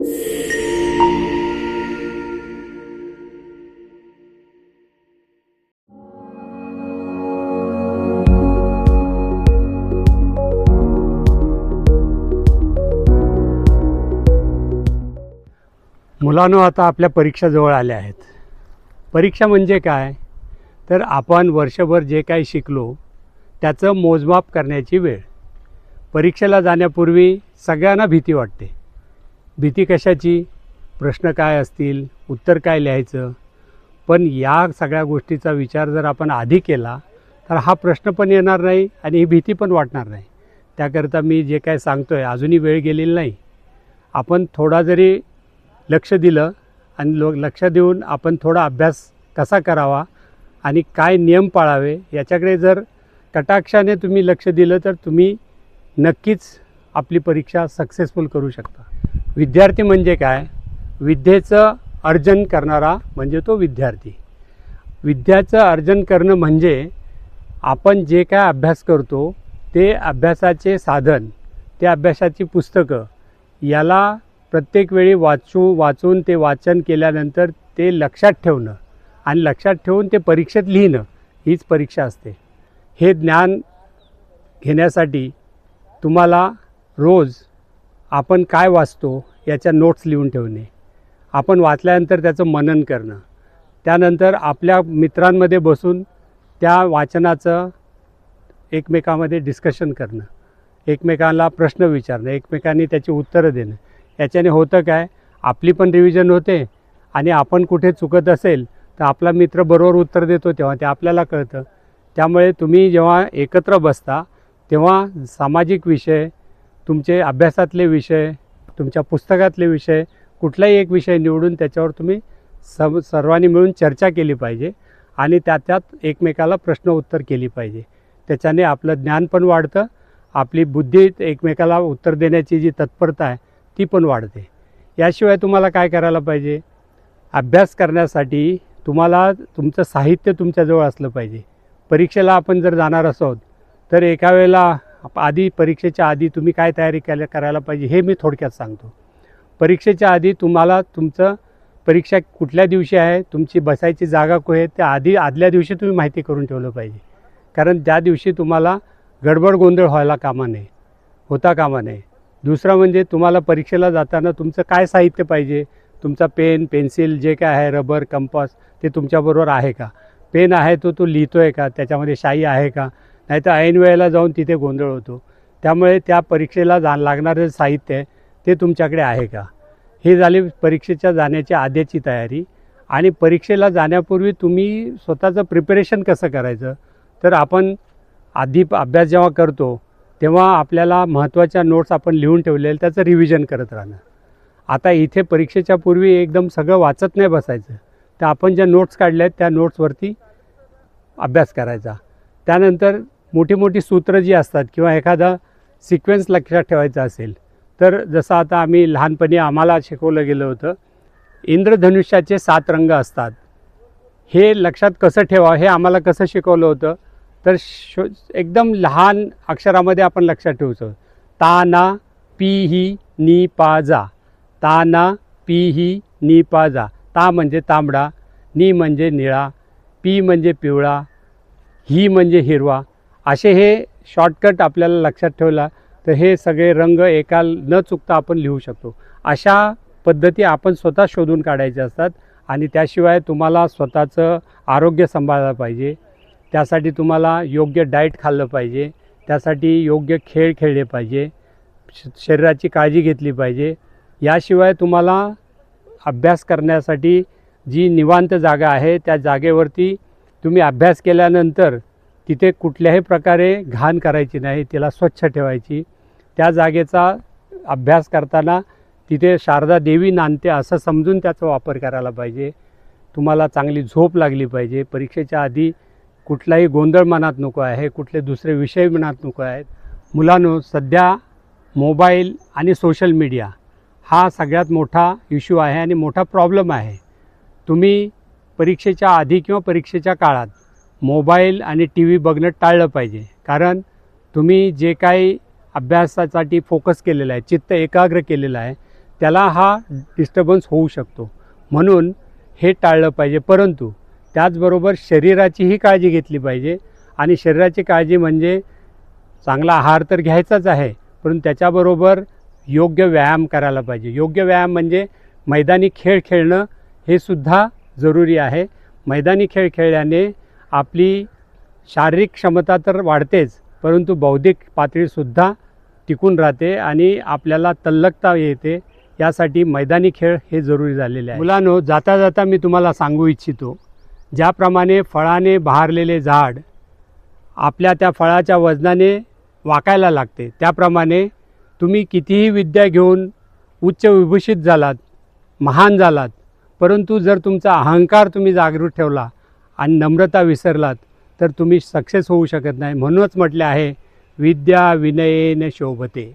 मुलांनो, आता आपल्या परीक्षा जवळ आल्या आहेत. परीक्षा म्हणजे काय तर आपण वर्षभर जे काही शिकलो त्याचं मोजमाप करण्याची वेळ. परीक्षेला जाण्यापूर्वी सगळ्यांना भीती वाटते. भीती कशाची? प्रश्न काय असतील, उत्तर काय लिहायचं. पण या सगळ्या गोष्टीचा विचार जर आपण आधी केला तर हा प्रश्न पण येणार नाही आणि ही भीती पण वाटणार नाही. त्याकरता मी जे काय सांगतो आहे अजूनही वेळ गेलेली नाही. आपण थोडा जरी लक्ष दिलं आणि लक्ष देऊन आपण थोडा अभ्यास कसा करावा आणि काय नियम पाळावे याच्याकडे जर कटाक्षाने तुम्ही लक्ष दिलं तर तुम्ही नक्कीच आपली परीक्षा सक्सेसफुल करू शकता. विद्यार्थी म्हणजे काय? विद्येचं अर्जन करणारा म्हणजे तो विद्यार्थी. विद्याचं अर्जन करणं म्हणजे आपण जे काय अभ्यास करतो ते अभ्यासाचे साधन, ते अभ्यासाची पुस्तकं याला प्रत्येक वेळी वाचून ते वाचन केल्यानंतर ते लक्षात ठेवणं आणि लक्षात ठेवून ते परीक्षेत लिहिणं हीच परीक्षा असते. हे ज्ञान घेण्यासाठी तुम्हाला रोज आपण काय वाचतो याच्या नोट्स लिहून ठेवणे, आपण वाचल्यानंतर त्याचं मनन करणं, त्यानंतर आपल्या मित्रांमध्ये बसून त्या वाचनाचं एकमेकांमध्ये डिस्कशन करणं, एकमेकांना प्रश्न विचारणं, एकमेकांनी त्याची उत्तरं देणं. याच्याने होतं काय? आपली पण रिव्हिजन होते आणि आपण कुठे चुकत असेल तर आपला मित्र बरोबर उत्तर देतो तेव्हा ते आपल्याला कळतं. त्यामुळे तुम्ही जेव्हा एकत्र बसता तेव्हा सामाजिक विषय, तुमचे अभ्यासातले विषय, तुमच्या पुस्तकातले विषय, कुठलाही एक विषय निवडून त्याच्यावर तुम्ही सर्वांनी मिळून चर्चा केली पाहिजे आणि त्यात एकमेकाला प्रश्न उत्तर केली पाहिजे. त्याच्याने आपलं ज्ञान पण वाढतं, आपली बुद्धी एकमेकाला उत्तर देण्याची जी तत्परता आहे ती पण वाढते. याशिवाय तुम्हाला काय करायला पाहिजे? अभ्यास करण्यासाठी तुम्हाला तुमचं साहित्य तुमच्याजवळ असलं पाहिजे. परीक्षेला आपण जर जाणार असोत तर एका वेळेला परीक्षेच्या आधी तुम्ही काय तयारी करायला पाहिजे हे मी थोडक्यात सांगतो. परीक्षेच्या आधी तुम्हाला तुमचं परीक्षा कुठल्या दिवशी आहे, तुमची बसायची जागा कुठे आहे त्या आदल्या दिवशी तुम्ही माहिती करून ठेवलं पाहिजे. कारण त्या दिवशी तुम्हाला गडबड गोंधळ होता कामा नये. दुसरं म्हणजे तुम्हाला परीक्षेला जाताना तुमचं काय साहित्य पाहिजे, तुमचा पेन, पेन्सिल जे काय आहे, रबर, कंपास ते तुमच्याबरोबर आहे का? पेन आहे तो लिहितो आहे का? त्याच्यामध्ये शाई आहे का? नाही तर ऐन वेळेला जाऊन तिथे गोंधळ होतो. त्यामुळे त्या परीक्षेला लागणारं साहित्य आहे ते तुमच्याकडे आहे का? हे झाली परीक्षेच्या जाण्याच्या आधीची तयारी. आणि परीक्षेला जाण्यापूर्वी तुम्ही स्वतःचं प्रिपरेशन कसं करायचं तर आपण आधी अभ्यास जेव्हा करतो तेव्हा आपल्याला महत्त्वाच्या नोट्स आपण लिहून ठेवलेल्या त्याचं रिव्हिजन करत राहणं. आता इथे परीक्षेच्या पूर्वी एकदम सगळं वाचत नाही बसायचं, तर आपण ज्या नोट्स काढल्या आहेत त्या नोट्सवरती अभ्यास करायचा. त्यानंतर मोठी मोठी सूत्र जी असतात किंवा एखादा सिक्वेन्स लक्षात ठेवायचा असेल तर जसं आता आम्ही लहानपणी आम्हाला शिकवलं गेलं होतं, इंद्रधनुष्याचे 7 रंग असतात. हे लक्षात कसं ठेवावं हे आम्हाला कसं शिकवलं होतं तर एकदम लहान अक्षरामध्ये आपण लक्षात ठेवतो. ता ना पी ही नी पा जा, ता ना पी ही नी पा जा. ता म्हणजे तांबडा, नी म्हणजे निळा, पी म्हणजे पिवळा, ही म्हणजे हिरवा. असे हे शॉर्टकट आपल्याला लक्षात ठेवला तर हे सगळे रंग एका न चुकता आपण लिहू शकतो. अशा पद्धती आपण स्वतः शोधून काढायच्या असतात. आणि त्याशिवाय तुम्हाला स्वतःचं आरोग्य सांभाळलं पाहिजे, त्यासाठी तुम्हाला योग्य डाएट खाल्लं पाहिजे, त्यासाठी योग्य खेळ खेळले पाहिजे, शरीराची काळजी घेतली पाहिजे. याशिवाय तुम्हाला अभ्यास करण्यासाठी जी निवांत जागा आहे त्या जागेवरती तुम्ही अभ्यास केल्यानंतर तिथे कुठल्याही प्रकारे घाण करायची नाही, तिला स्वच्छ ठेवायची. त्या जागेचा अभ्यास करताना तिथे शारदा देवी नांदते असं समजून त्याचा वापर करायला पाहिजे. तुम्हाला चांगली झोप लागली पाहिजे. परीक्षेच्या आधी कुठलाही गोंधळ मनात नको आहे, कुठले दुसरे विषय मनात नको आहेत. मुलांनो, सध्या मोबाईल आणि सोशल मीडिया हा सगळ्यात मोठा इश्यू आहे आणि मोठा प्रॉब्लेम आहे. तुम्ही परीक्षेच्या आधी किंवा परीक्षेच्या काळात मोबाईल आणि टी व्ही बघणं टाळलं पाहिजे. कारण तुम्ही जे काही अभ्यासासाठी फोकस केलेला आहे, चित्त एकाग्र केलेलं आहे, त्याला हा डिस्टर्बन्स होऊ शकतो. म्हणून हे टाळलं पाहिजे. परंतु त्याचबरोबर शरीराचीही काळजी घेतली पाहिजे. आणि शरीराची काळजी म्हणजे चांगला आहार तर घ्यायचाच आहे, परंतु त्याच्याबरोबर योग्य व्यायाम करायला पाहिजे. योग्य व्यायाम म्हणजे मैदानी खेळ खेळणं हे सुद्धा जरुरी आहे. मैदानी खेळ खेळल्याने आपली शारीरिक क्षमता तर वाढतेच, परंतु बौद्धिक पातळीसुद्धा टिकून राहते आणि आपल्याला तल्लकता येते. यासाठी मैदानी खेळ हे जरुरी झालेले आहे. मुलांनो, जाता जाता मी तुम्हाला सांगू इच्छितो, ज्याप्रमाणे फळाने बहरलेले झाड आपल्या त्या फळाच्या वजनाने वाकायला लागते, त्याप्रमाणे तुम्ही कितीही विद्या घेऊन उच्च विभूषित झालात, महान झालात, परंतु जर तुमचा अहंकार तुम्ही जागृत ठेवला आणि नम्रता विसरलात तर तुम्ही सक्सेस होऊ शकत नाही. म्हणूनच म्हटले आहे, विद्या विनयेन शोभते.